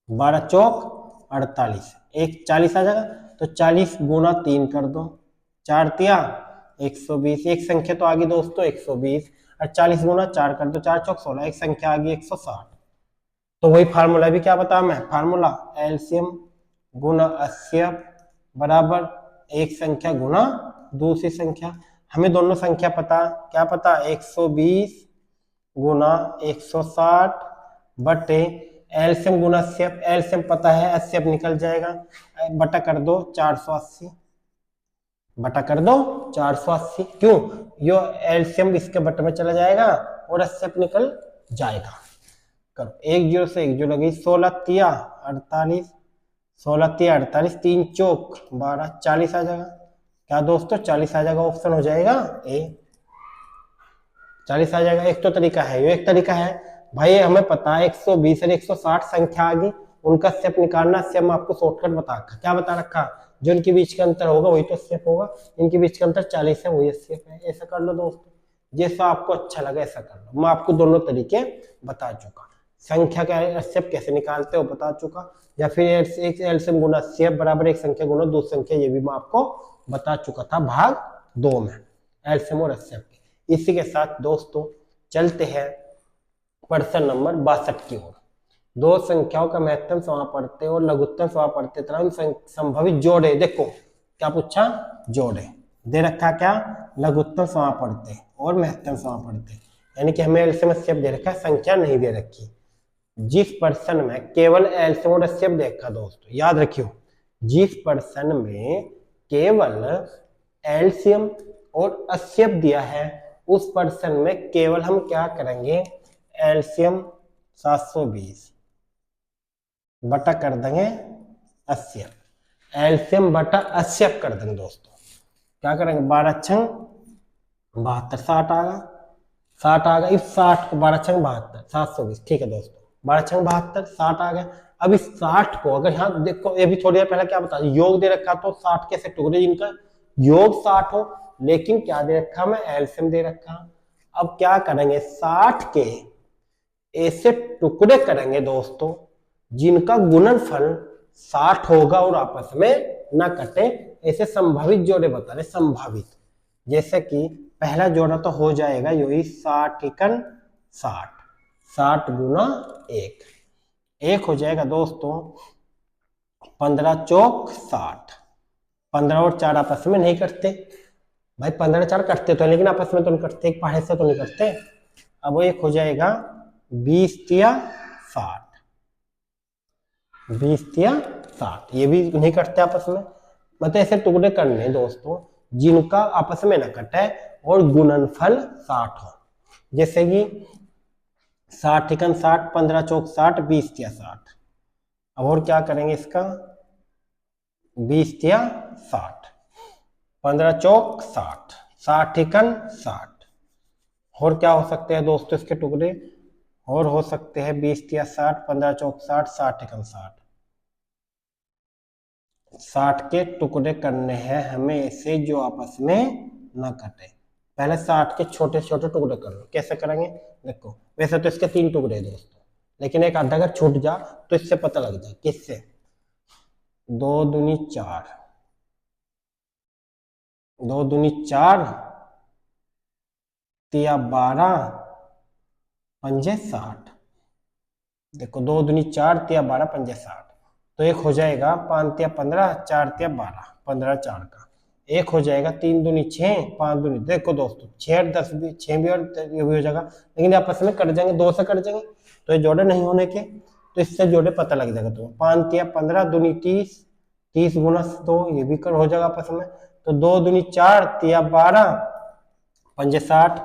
12 चौक 48, एक 40 आ जाएगा, तो 40 गुना 3 कर दो, 4 तिया 120, एक संख्या तो आ गई दोस्तों 120, और 40 गुना 4 कर दो, 4 चौक 16, एक संख्या आ गई 160। तो वही फार्मूला भी क्या बता मैं, फार्मूला एलसीएम गुना HCF बराबर एक संख्या गुना दूसरी संख्या। हमें दोनों संख्या पता, क्या पता 120 गुना 160 बटे एलसीएम गुना HCF, एलसीएम पता है HCF निकल जाएगा, बटा कर दो 480, बटा कर दो 480, क्यों यो एलसीएम इसके बटे में चला जाएगा और HCF निकल जाएगा। करो 1 0 से 1 0 गई, 16 तिया 48, 16 तिया 48, 3 चौक 12, 40 आ जाएगा। क्या दोस्तों 40 आ जाएगा, ऑप्शन हो जाएगा ए, 40 आ जाएगा। एक तो तरीका है, ये एक तरीका है भाई, हमें पता है 120 और 160 संख्या आ गई, उनका स्टेप निकालना से हम आपको शॉर्टकट बता रखा, क्या बता रखा, जो इनके बीच का अंतर होगा वही तो स्टेप होगा, इनके बीच का अंतर 40 है वही स्टेप है। ऐसा कर लो दोस्तों, जैसा आपको अच्छा लगे ऐसा कर लो। मैं आपको दोनों तरीके बता चुका, संख्या का स्टेप कैसे निकालते हो बता चुका, या फिर एक एलसीएम गुना HCF बराबर एक संख्या गुना दूसरी संख्या, ये भी मैं आपको बता चुका था भाग 2 में एलसीएम और HCF के। इसी के साथ दोस्तों चलते हैं प्रश्न नंबर 62 की ओर। दो संख्याओं का महत्तम समापवर्त्य और लघुत्तम समापवर्त्य तथा संभावित जोड़े, देखो क्या पूछा, जोड़े दे रखा, क्या लघुत्तम समापवर्त्य और महत्तम समापवर्त्य, यानी कि हमें एलसीएम HCF दे रखा है, संख्या नहीं दे रखी। जिस पर्सन में केवल एलसीएम और HCF देखा दोस्तों, याद रखियो, जिस पर्सन में केवल एलसीएम और HCF दिया है उस पर्सन में केवल हम क्या करेंगे, एलसीएम 720 बटा कर देंगे HCF, एलसीएम बटा HCF कर देंगे दोस्तों। क्या करेंगे 12 छंग 72, 60 आ गया, 60 आ गया, इस 60 को 12 छंग 72, 720, ठीक है दोस्तों, 12 छंग 72, 60 आ गया। अब इस 60 को अगर यहाँ देखो, ये भी थोड़ी देर पहले क्या बता, योग दे रखा तो 60 कैसे टुकड़े जिनका योग 60 हो, लेकिन क्या दे रखा मैं एलसीएम दे रखा। अब क्या करेंगे 60 के ऐसे टुकड़े करेंगे दोस्तों जिनका गुणनफल 60 होगा और आपस में ना कटे, ऐसे संभावित जोड़े बता रहे, संभावित। जैसे कि पहला जोड़ा तो हो जाएगा यही 60 × 60, 60 गुना 1, एक हो जाएगा दोस्तों 15 चौक 60। 15 और 4 आपस में नहीं करते भाई, 15 4 करते तो है, लेकिन आपस में तो नहीं करते, एक पहाड़े से तो नहीं करते। अब वो एक हो जाएगा 20 तिया 60। 20 तिया 60 ये भी नहीं करते आपस में। मतलब ऐसे टुकड़े करने हैं दोस्तों जिनका आपस में न कटे और गुणनफल 60 हो। जैसे कि 60 एकन 60, 15 चौक 60, 20 तिया 60। अब और क्या करेंगे इसका, 20 तिया 60, 15 चौक 60, 60 एकन 60। और क्या हो सकते हैं दोस्तों इसके टुकड़े, और हो सकते हैं 20 तिया 60, 15 चौक 60, 60 एकन 60। 60 के टुकड़े करने हैं हमें ऐसे जो आपस में न कटे। पहले 60 के छोटे छोटे टुकड़े कर लो, कैसे करेंगे देखो। वैसे तो इसके 3 टुकड़े दोस्तों, लेकिन एक आधा अगर छूट जा तो इससे पता लग जाए। किससे, 2 दूनी 4, 2 दूनी 4 तिया 12 पंजे 60। देखो 2 दूनी 4 तिया 12 पंजे 60। तो एक हो जाएगा 5 तिया 15, 4 तिया 12, 15 4 का। एक हो जाएगा 3 दूनी 6, 5 दूनी, देखो दोस्तों 6 और 10 भी, 6 भी और ये भी हो जाएगा, लेकिन आपस में कट जाएंगे, 2 से कट जाएंगे तो ये जोड़े नहीं होने के। तो इससे जोड़े पता लग जाएगा। तो 5 तिया 15 दूनी 30, 30 गुना 2 ये भी कर हो जाएगा आपस में। तो 2 दूनी 4 तिया 12 पंजे 60,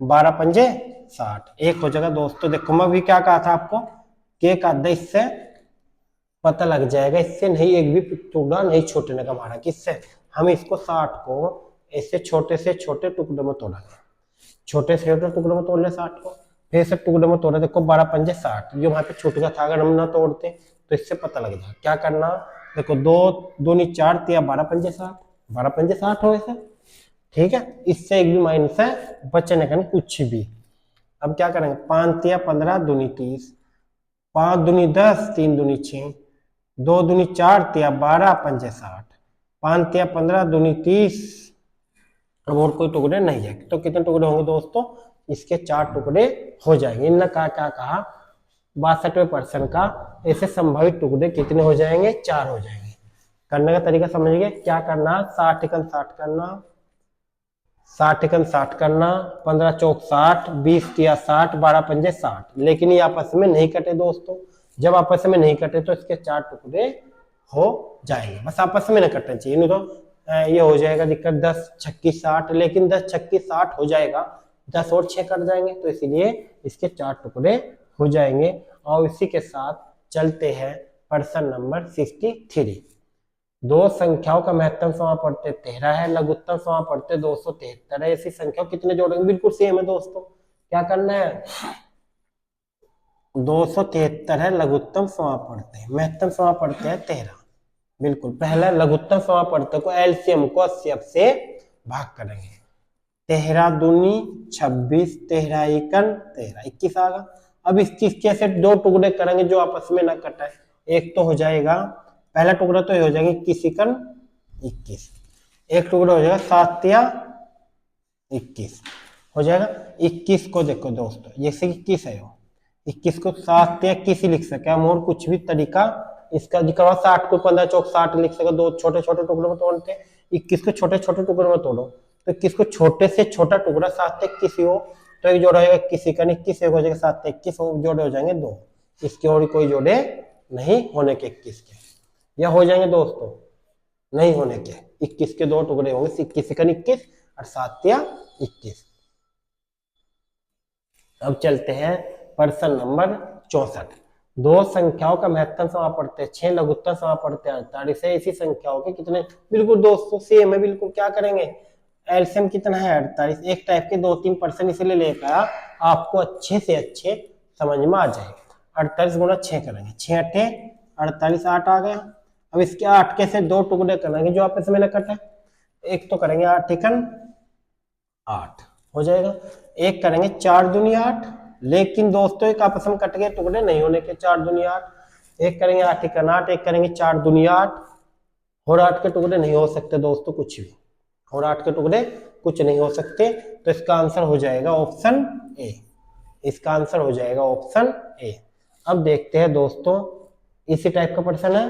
12 पंजे 60। एक हो जाएगा दोस्तों। देखो मैं भी क्या कहा था आपको कि एक आधा इससे पता लग जाएगा, इससे नहीं एक भी टुकड़ा नहीं छूटने का हमारा। किससे, हम इसको 60 को ऐसे छोटे से छोटे टुकड़े में तोड़ेंगे, छोटे से छोटे टुकड़े में तोड़ ले 60 को, फिर से टुकड़े में तोड़ा। देखो 12 पंजे 60, जो वहां पे छूट गया था अगर हम ना तोड़ते तो इससे पता लग जाएगा। क्या करना, देखो 2 दूनी 4 तिया 12 पंजे 60, 12 पंजे 60 हो ऐसे, ठीक है। इससे एक भी माइनस है बचने का नहीं कुछ भी। अब क्या करेंगे, 5 तिया 15 दूनी 30, 5 दूनी 10, 3 दूनी 6, 2 दूनी 4 तिया 12 पंजे 60, 5 तिया 15 दूनी 30। अब और कोई टुकड़े नहीं है तो कितने टुकड़े होंगे दोस्तों, इसके 4 टुकड़े हो जाएंगे। इनने क्या कहा 62% का ऐसे संभावित टुकड़े कितने हो जाएंगे, 4 हो जाएंगे। करने का तरीका समझिए, क्या करना, 60 एकन 60 करना, 60 एकन 60 करना, 15 चौक 60, 20 तिया 60, 12 पंजे 60। लेकिन ये आपस में नहीं कटे दोस्तों। जब आपस में नहीं कटे तो इसके 4 टुकड़े हो जाएंगे, बस आपस में नहीं कटना चाहिए, नहीं तो ये हो जाएगा दिक्कत। 10 छक्की 60, लेकिन 10 छक्की 60 हो जाएगा, 10 और 6 कट जाएंगे, तो इसीलिए इसके 4 टुकड़े हो जाएंगे। और इसी के साथ चलते हैं प्रश्न नंबर 63। दो संख्याओं का महत्तम समा पढ़ते 13 है, लघुत्तम समा पढ़ते 273 है। ऐसी संख्या कितने जोड़ेंगे, बिल्कुल सेम है दोस्तों। क्या करना है, 273 है, लघुत्तम समा पढ़ते हैं, महत्तम समा पढ़ते हैं 13। बिल्कुल पहला लघुत्तम समा पढ़ते को एलसीएम को 80 से भाग करेंगे। 13 दूनी 26, 13 एकन 13, 21 आ गया। अब इस चीज के ऐसे 2 टुकड़े करेंगे जो आपस में ना कटे। एक तो हो जाएगा, पहला टुकड़ा तो ये हो जाएगा 21 एकन 21, एक टुकड़ा हो जाएगा 7 तिया 21 हो जाएगा। 21 को देखो दोस्तों, जैसे 21 है, 21 को 7 तिया 21 ही लिख सके हम, और कुछ भी तरीका इसका दिखा। 60 को 15 चौक 60 लिख सके, 2 छोटे छोटे टुकड़े में तोड़ते। 21 को छोटे छोटे टुकड़े में तोड़ो, तो 21 को छोटे से छोटा टुकड़ा 7 तक 21 हो, तो एक जोड़ा हो जाएगा 21 का 21, एक हो जाएगा 7 तक 21, जोड़े हो जाएंगे 2। इसके और कोई जोड़े नहीं होने के 21 के, या हो जाएंगे दोस्तों नहीं होने के। 21 के 2 टुकड़े होंगे, 21 का 21 और 7 या 21। अब चलते हैं प्रश्न नंबर 64। दो संख्याओं का महत्तम समा पढ़ते 6, लघुत्तम समा पढ़ते 48 है। इसी संख्याओं के कितने, बिल्कुल दोस्तों सेम है बिल्कुल। क्या करेंगे, एलसीएम कितना है 48। एक टाइप के 2-3% इसलिए लेकर आपको अच्छे से अच्छे समझ में आ जाएगा। 48 गुना 6 करेंगे, 6 अठे 48, 8 आ गया। अब इसके 8 के से 2 टुकड़े करेंगे जो आपस में न कटे। एक तो करेंगे 8 एकन 8 हो जाएगा, एक करेंगे 4 दूनी 8, लेकिन दोस्तों एक आपस में कट गए टुकड़े नहीं होने के, 4 दूनी 8। एक करेंगे 8 एकन 8, एक करेंगे 4 दूनी 8, और 8 के टुकड़े नहीं हो सकते दोस्तों कुछ भी, और 8 के टुकड़े कुछ नहीं हो सकते। तो इसका आंसर हो जाएगा ऑप्शन ए, इसका आंसर हो जाएगा ऑप्शन ए। अब देखते हैं दोस्तों, इसी टाइप का प्रश्न है,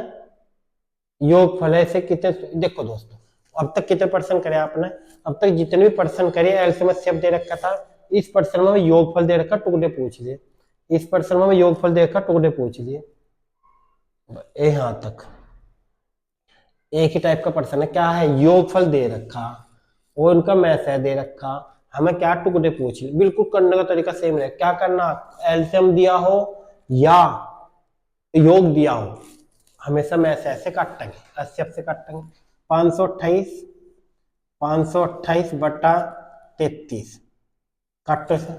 योगफल है से कितने, देखो दोस्तों अब तक कितने प्रश्न करे आपने, अब तक जितने भी प्रश्न करे एलसीएम एचसीएफ दे रखा था, इस प्रश्न में योगफल दे रखा टुकड़े पूछ लिए, इस प्रश्न में योगफल दे रखा टुकड़े पूछ लिए, यहां तक एक ही टाइप का प्रश्न है, क्या है योगफल दे रखा और उनका मैसेज दे रखा, हमें क्या टुकड़े पूछ लिए, बिल्कुल करने का तरीका सेम है, क्या करना, एलसीएम दिया हो या योग दिया हो, हमेशा मैसेज से काटेंगे, एचसीएफ से काटेंगे। 528 बटा 33 काटो से,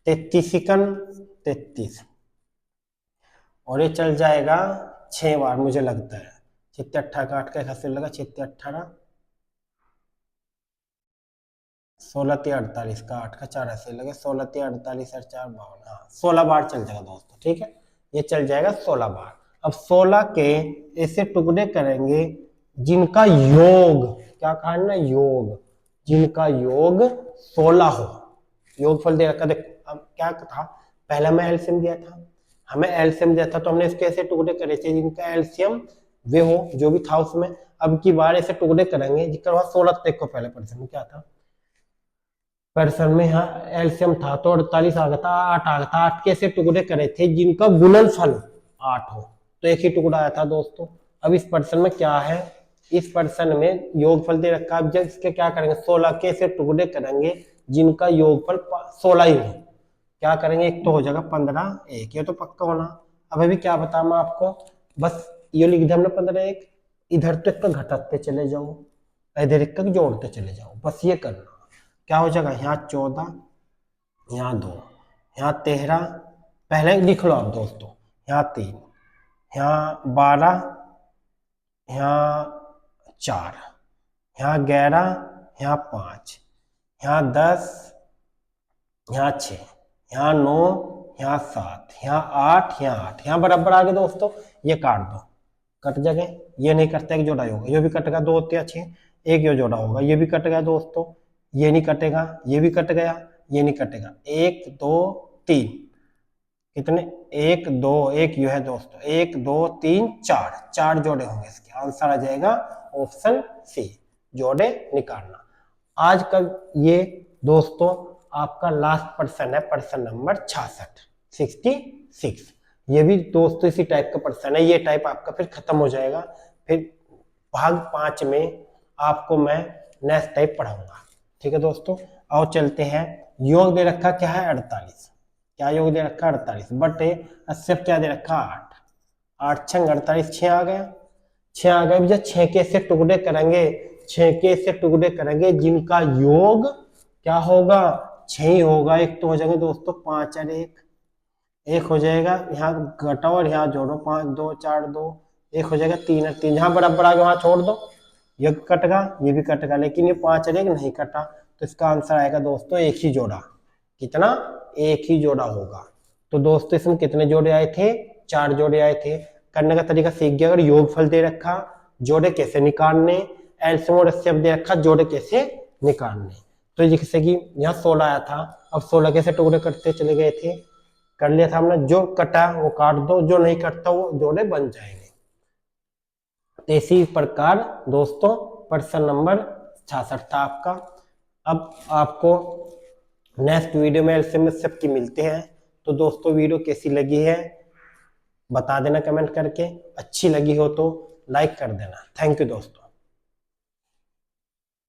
33 सेकंड 33, और ये चल जाएगा 6 बार मुझे लगता है, 6 18 काट के हंसी लगा, 6 18 16 48 का 8 का 4 ऐसे लगे, 16 48 और 4 52, हाँ 16 बार चल जाएगा दोस्तों, ठीक है, ये चल जाएगा 16 बार। अब 16 के ऐसे टुकड़े करेंगे जिनका योग, क्या कहा ना, योग, जिनका योग 16 हो, योगफल दे रखा, देखो अब क्या था, पहला मैं एलसीएम दिया था, हमें एलसीएम दिया था तो हमने इसके ऐसे टुकड़े करे थे जिनका एलसीएम वे हो जो भी था उसमें, अब की बार ऐसे टुकड़े करेंगे जिनका 16, देखो पहले प्रश्न में क्या था, प्रश्न में यहाँ एलसीएम था तो 48 आ गया था, 8 आ गया था, 8 के ऐसे टुकड़े करे थे जिनका गुणनफल 8 हो, तो एक ही टुकड़ा आया था दोस्तों। अब इस प्रश्न में क्या है, इस प्रश्न में योगफल दे रखा, अब जब इसके क्या करेंगे 16 के ऐसे टुकड़े करेंगे जिनका योगफल 16 ही हो, क्या करेंगे, एक तो हो जाएगा 15 1, ये तो पक्का होना। अब अभी क्या बताया मैं आपको, बस ये लिख दिया हमने 15 1, इधर तो एक घटाते चले जाओ, इधर एक जोड़ते चले जाओ, बस ये करना, क्या हो जाएगा, यहाँ 14, यहाँ 2, यहाँ 13, पहले लिख लो आप दोस्तों, यहाँ 3, यहाँ 12, यहाँ 4, यहाँ 11, यहाँ 5, यहाँ 10, यहाँ 6, यहाँ 9, यहाँ 7, यहाँ 8, यहाँ 8, यहाँ बराबर आ गए दोस्तों, ये काट दो, कट जगह, ये नहीं करता, एक जोड़ा होगा, ये भी कटेगा, 2 होते 6, एक ये जोड़ा होगा, ये भी कट गया दोस्तों, ये नहीं कटेगा, ये भी कट गया, ये नहीं कटेगा, 1 2 3, कितने, 1 2 1 यू है दोस्तों, 1 2 3 4, 4 जोड़े होंगे, इसके आंसर आ जाएगा ऑप्शन सी, जोड़े निकालना। आज का ये दोस्तों आपका लास्ट प्रश्न है, प्रश्न नंबर 66, ये भी दोस्तों इसी टाइप का प्रश्न है, ये टाइप आपका फिर खत्म हो जाएगा, फिर भाग 5 में आपको मैं नेक्स्ट टाइप पढ़ाऊंगा, ठीक है दोस्तों। और चलते हैं, योग दे रखा क्या है 48, क्या योग दे रखा 48 बटे 80, क्या दे रखा 8, 8 छंग 48, 6 आ गया, 6 आ गया, भैया 6 के से टुकड़े करेंगे, 6 के से टुकड़े करेंगे जिनका योग क्या होगा 6 ही होगा, एक तो हो जाएगा दोस्तों 5 और 1, एक हो जाएगा, यहाँ घटाओ और यहाँ जोड़ो, 5 2 4 2, एक हो जाएगा 3 और 3, यहाँ बराबर आ गया, वहां छोड़ दो, ये कटेगा ये भी कटेगा, लेकिन ये 5 और 1 नहीं कटा, तो इसका आंसर आएगा दोस्तों एक ही जोड़ा, कितना, एक ही जोड़ा होगा। तो दोस्तों इसमें कितने जोड़े आए थे, 4 जोड़े आए थे। करने का तरीका सीख गया, अगर योगफल दे रखा जोड़े कैसे निकालने, एलसीएम और एचसीएफ दे रखा जोड़े कैसे निकालने, तो जैसे कि यहाँ 16 आया था, अब 16 कैसे टुकड़े करते चले गए थे, कर लिया था हमने, जो कटा वो काट दो, जो नहीं कटता वो जोड़े बन जाएंगे। इसी प्रकार दोस्तों प्रश्न नंबर 66 था आपका। अब आपको नेक्स्ट वीडियो में एलसीएम एचसीएफ की मिलते हैं। तो दोस्तों वीडियो कैसी लगी है बता देना कमेंट करके, अच्छी लगी हो तो लाइक कर देना। थैंक यू दोस्तों।